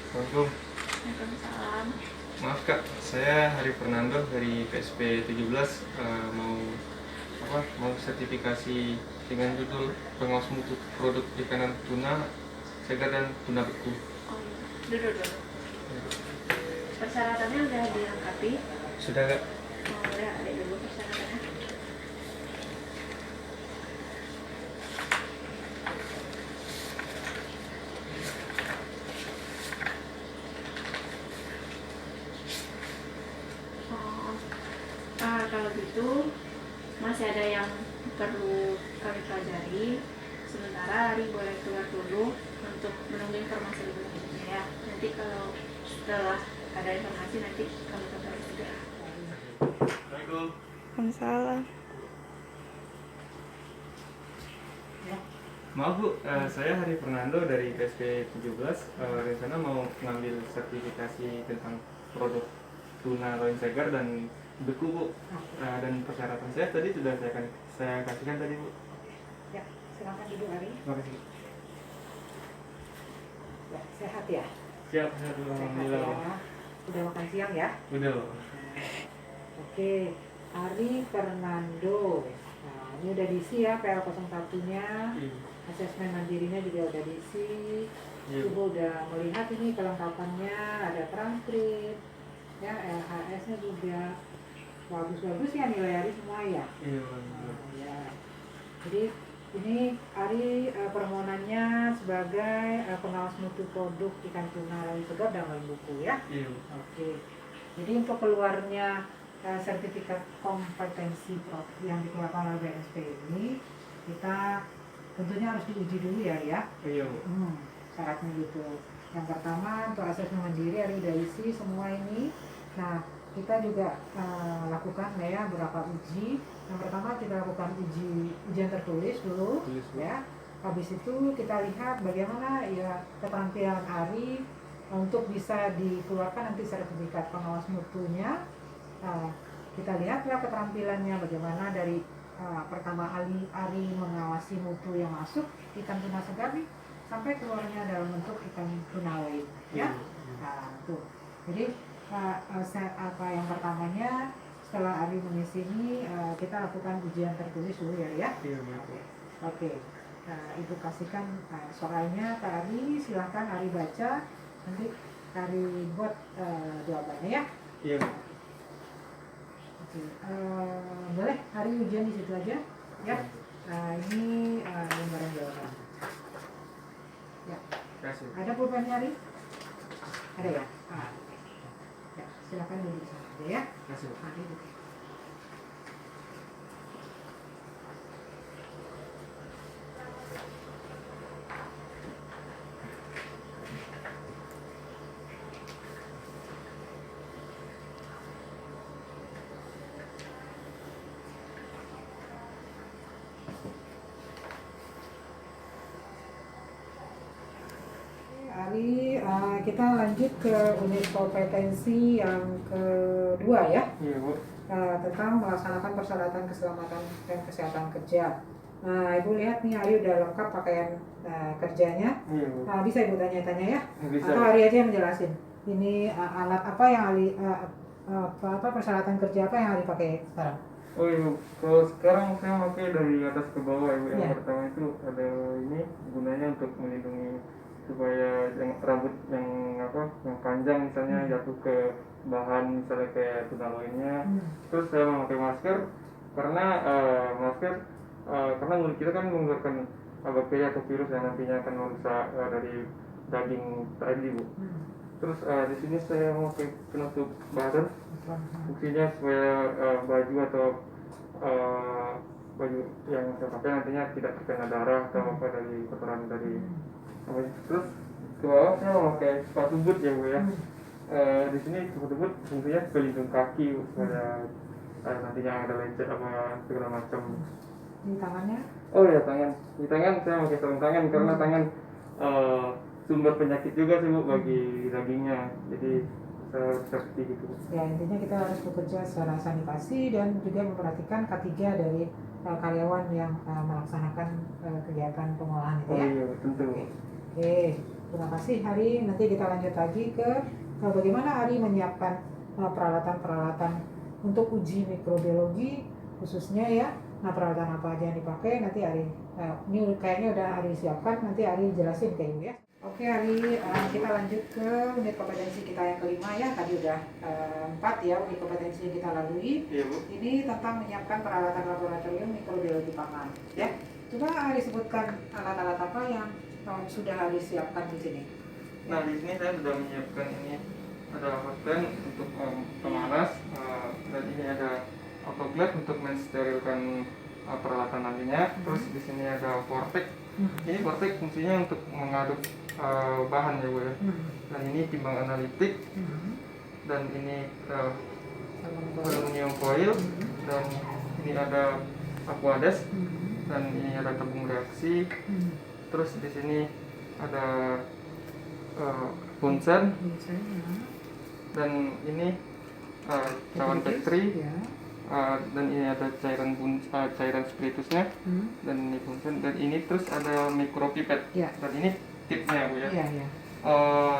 Assalamualaikum. Waalaikumsalam. Maaf Kak, saya Hari Fernando dari PSP 17 mau sertifikasi dengan judul pengawas mutu produk ikan tuna segar dan tuna beku. Oh iya, duduk. Persyaratannya udah dilengkapi. Sudah Kak? Oh, udah ada dulu persyaratannya. Oh, kalau gitu masih ada yang perlu kami pelajari. Sementara Ari boleh keluar dulu untuk menunggu informasi lebih lanjutnya ya. Nanti kalau setelah ada informasi nanti kami kabarin juga. Assalamualaikum. Waalaikumsalam. Maaf Bu, saya Hari Fernando dari PSP 17. Rencana mau ngambil sertifikasi tentang produk tuna loin segar dan beku Bu. Dan persyaratan saya tadi sudah saya kasihkan tadi Bu. Ya, silakan duduk Ari. Terima kasih. Ya, sehat ya? Siap, sehat Sehat alhamdulillah. ya. Udah makan siang ya? Udah. Oke, Ari Fernando. Nah, ini udah diisi ya PL01-nya. Asesmen mandirinya juga udah diisi. Ibu udah melihat ini kelengkapannya, ada transkrip, ya LHS-nya juga bagus-bagus ya nilai Ari semua ya. Iya. Ya. Jadi ini Ari permohonannya sebagai pengawas mutu produk ikan tuna loin segar dan loin beku ya. Iya. Oke. Jadi untuk keluarnya sertifikat kompetensi yang dikeluarkan oleh BSP ini kita tentunya harus diuji dulu ya. Iya. Syaratnya gitu. Yang pertama untuk asesmen mandiri Ari udah isi semua ini. Nah kita juga lakukan ya beberapa uji. Yang pertama kita lakukan ujian tertulis dulu ya. Habis itu kita lihat bagaimana ya keterampilan Ari untuk bisa dikeluarkan nanti sertifikat pengawas mutunya. Kita lihat ya keterampilannya bagaimana dari pertama Ari mengawasi mutu yang masuk ikan tuna segar nih sampai keluarnya dalam bentuk ikan tuna loin ya. Nah, tuh. Jadi yang pertamanya setelah Ari mengisi ini kita lakukan ujian tertulis dulu ya. Iya. Oke. Nah, Ibu kasihkan soalnya ke Ari, silahkan Ari baca, nanti Ari buat jawabannya ya. Iya. Oke. Boleh Ari ujian di situ aja ya. Nah, ini lembaran jawaban. Ya. Kasih. Ada pulpennya Ari? Ada ya? Ya, silakan duduk di sana aja ya. Kasih. Ari duduk. Ari, kita lanjut ke unit kompetensi yang kedua ya. Iya Bu. Tentang melaksanakan persyaratan keselamatan dan kesehatan kerja. Nah, Ibu lihat nih Ari udah lengkap pakaian kerjanya. Iya Bu. Bisa Ibu tanya-tanya ya? Bisa. Atau Ari aja yang menjelasin. Ini alat apa yang Ari, persyaratan kerja apa yang Ari pakai sekarang? Oh iya, kalau sekarang saya pakai dari atas ke bawah ya Bu. Yang Iya. pertama itu ada ini gunanya untuk melindungi supaya yang rambut yang panjang misalnya jatuh ke bahan misalnya kayak tuna loinnya. Terus saya memakai masker karena karena mulut kita kan mengeluarkan bakteri atau virus yang nantinya akan merusak dari daging tadi Bu. Terus di sini saya memakai penutup badan, fungsinya supaya baju atau baju yang saya pakai nantinya tidak terkena darah atau apa dari kotoran dari. Terus ke bawah saya memakai sepatu boot ya Bu ya. Di sini sepatu boot fungsinya pelindung kaki Bu, supaya nantinya ada lecet apa segala macam. Di tangannya? Oh ya tangan, di tangan saya pakai sarung tangan karena tangan sumber penyakit juga sih Bu bagi dagingnya, jadi seperti gitu. Ya intinya kita harus bekerja secara sanitasi dan juga memperhatikan K3 dari karyawan yang melaksanakan kegiatan pengolahan itu ya. Oh iya tentu. Oke. Terima kasih Ari. Nanti kita lanjut lagi ke bagaimana Ari menyiapkan peralatan-peralatan untuk uji mikrobiologi khususnya ya. Nah, peralatan apa aja yang dipakai nanti Ari ini kayaknya udah Ari siapkan, nanti Ari jelasin ke Ibu ya. Oke Ari, kita lanjut ke unit kompetensi kita yang kelima ya. Tadi udah 4 ya unit kompetensi yang kita lalui. Iya, Bu. Ini tentang menyiapkan peralatan laboratorium mikrobiologi pangan ya. Coba Ari sebutkan alat-alat apa yang sudah Ari siapkan di sini. Nah, di sini saya sudah menyiapkan ini, ada hotpan untuk pemanas, dan ini ada autoclave untuk mensterilkan peralatan nantinya. Terus di sini ada vortex. Ini vortex fungsinya untuk mengaduk bahan ya Bu ya. Dan ini timbang analitik. Dan ini aluminium foil. Dan ini ada aquades. Dan ini ada tabung reaksi. Terus di sini ada punsen. Dan ini cawan factory. Dan ini ada cairan spiritusnya. Dan ini punsen. Dan ini terus ada mikropipet. Dan ini tipnya Bu ya.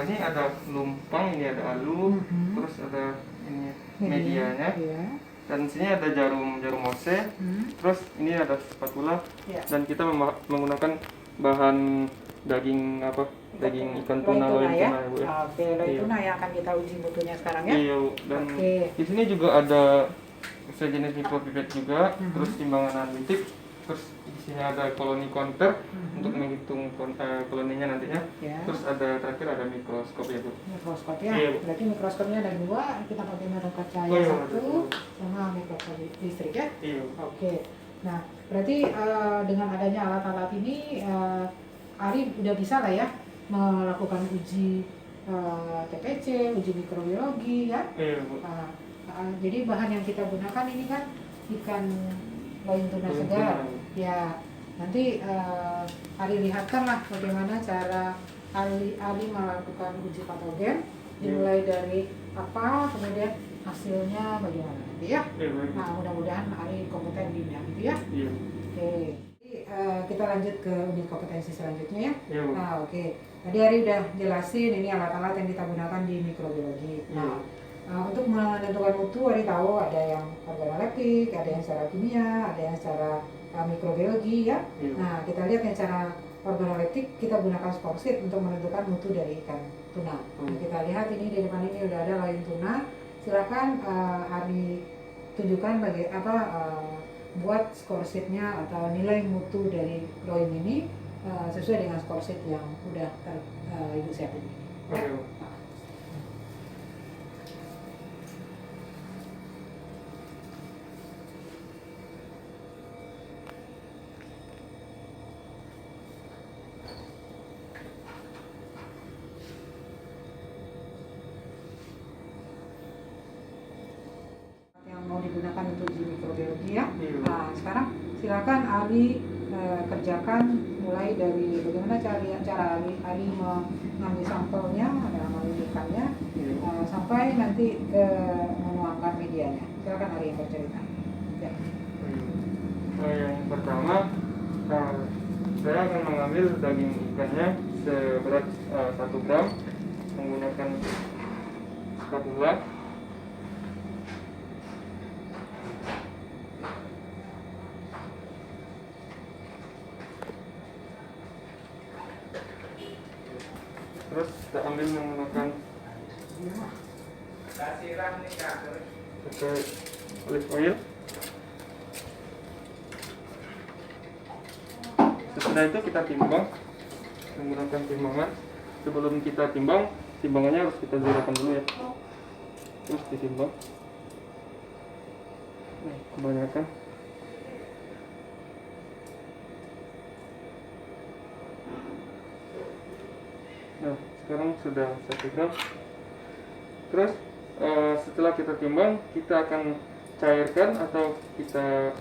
Ini ada lumpang, ini ada alu, terus ada ini medianya. Dan sini ada jarum Morse. Terus ini ada spatula. Dan kita menggunakan bahan daging daging ikan tuna, loin tuna ya Bu ya. Oke, loin tuna yang akan kita uji mutunya sekarang ya. Iya Bu. Dan di sini juga ada sejenis mikropipet juga, terus timbangan analitik, terus di sini ada koloni counter untuk menghitung koloninya nantinya. Terus ada terakhir ada mikroskop ya Bu. Mikroskop ya. Iya, Bu. Berarti mikroskopnya ada 2, kita pakai merek cahaya 1 sama mikroskop listrik ya. Iya. Oke. Nah, berarti dengan adanya alat-alat ini Ari udah bisa lah ya melakukan uji TPC, uji mikrobiologi ya. Iya Bu. Jadi bahan yang kita gunakan ini kan ikan loin tuna segar ya. Nanti Ari lihatkan lah bagaimana cara Ari melakukan uji patogen, dimulai dari apa, kemudian hasilnya bagaimana nanti ya. Nah, mudah-mudahan Ari kompeten di bidang itu ya. Oke. Jadi, kita lanjut ke unit kompetensi selanjutnya ya. Nah, oke. Tadi Ari udah jelasin ini alat-alat yang kita gunakan di mikrobiologi. Nah, untuk menentukan mutu, Ari tahu ada yang organoleptik, ada yang secara kimia, ada yang secara mikrobiologi ya. Nah, kita lihat yang cara organoleptik, kita gunakan sporsit untuk menentukan mutu dari ikan tuna. Nah, kita lihat ini di depan ini udah ada loin tuna. Silakan Ari tunjukkan buat scoresheetnya atau nilai mutu dari loin ini sesuai dengan scoresheet yang udah Ibu siapin. Ya. Mau digunakan untuk uji mikrobiologi ya. Nah, sekarang silakan Ari kerjakan mulai dari bagaimana cara Ari mengambil sampelnya, mengambil sampai nanti ke menuangkan medianya. Silakan Ari yang bercerita. Ya. Yang pertama, saya akan mengambil daging ikannya seberat 1 gram menggunakan spatula. Terus kita ambil menggunakan pakai olive oil. Setelah itu kita timbang menggunakan timbangan. Sebelum kita timbang, timbangannya harus kita zerakan dulu ya. Terus ditimbang. Kebanyakan. Nah, sekarang sudah 1 gram. Terus setelah kita timbang, kita akan cairkan atau kita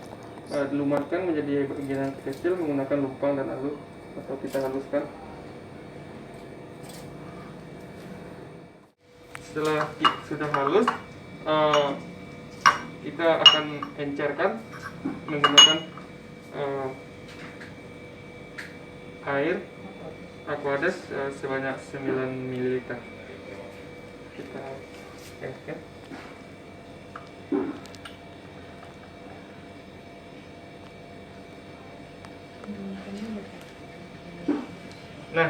lumatkan menjadi bagian kecil menggunakan lumpang dan alu, atau kita haluskan. Setelah sudah halus, kita akan encerkan menggunakan air Aquades sebanyak 9 ml. Kita eskan. Nah,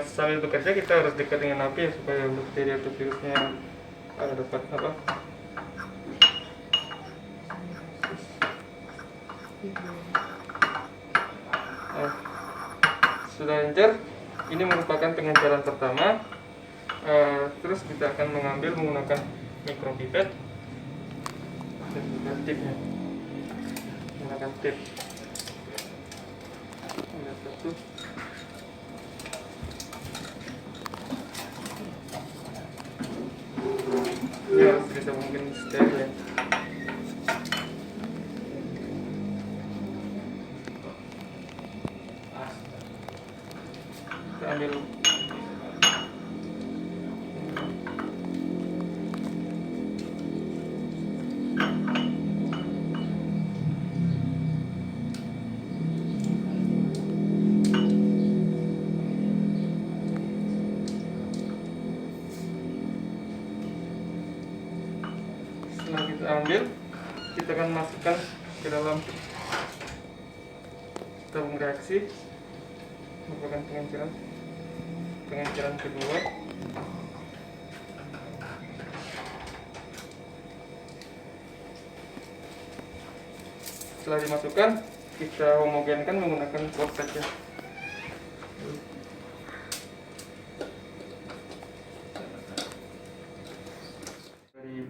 sambil bekerja kita harus dekat dengan api supaya bakteri atau virusnya dapat apa? Sudah lancar. Ini merupakan pengenceran pertama. Terus kita akan mengambil menggunakan mikropipet dan juga tipnya. Menggunakan tip. Ada satu. Ini harus bisa mungkin steril ya. Kita ambil setelah kita ambil, kita akan masukkan ke dalam tabung reaksi. Merupakan pengenceran kedua. Setelah dimasukkan, kita homogenkan menggunakan korset ya. Dari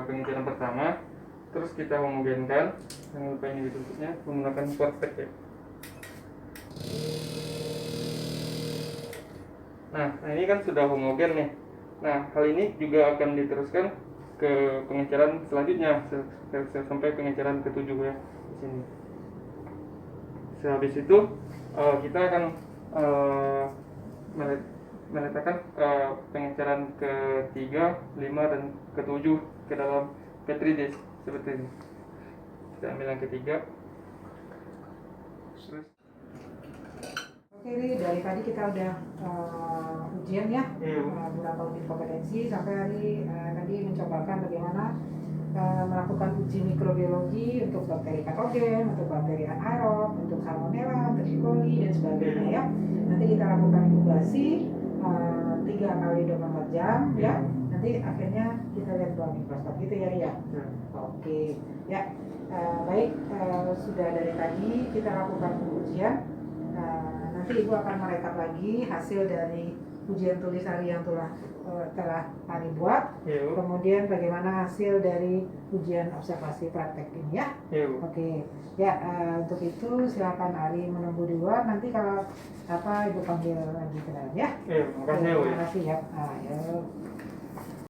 pengenceran pertama, terus kita homogenkan. Jangan lupa ini ditutupnya menggunakan korset ya. Nah, ini kan sudah homogen nih. Nah, hal ini juga akan diteruskan ke pengenceran selanjutnya sampai pengenceran ketujuh ya di sini. Sehabis itu kita akan meletakkan pengenceran ketiga, 5 dan ketujuh ke dalam petri dish seperti ini. Kita ambil yang ketiga. Terus Oke, Ri, dari tadi kita udah ujian ya, Iya. beberapa ujian kompetensi sampai hari tadi mencobakan bagaimana melakukan uji mikrobiologi untuk bakteri patogen, untuk bakteri anaerob, untuk salmonella, untuk E. coli dan sebagainya ya. Nanti kita lakukan inkubasi 3 kali 24 jam ya. Nanti akhirnya kita lihat buah mikroskop gitu ya, Ri ya. Oke, ya baik, sudah dari tadi kita lakukan pengujian. Nanti Ibu akan merekap lagi hasil dari ujian tulis Ari yang telah Ari buat. Iya. Kemudian bagaimana hasil dari ujian observasi praktek ini ya. Iya. Oke, ya untuk itu silakan Ari menunggu di luar. Nanti kalau apa Ibu panggil lagi ke dalam ya. Iya, makasih ya, Bu. Terima kasih ya. Ayo.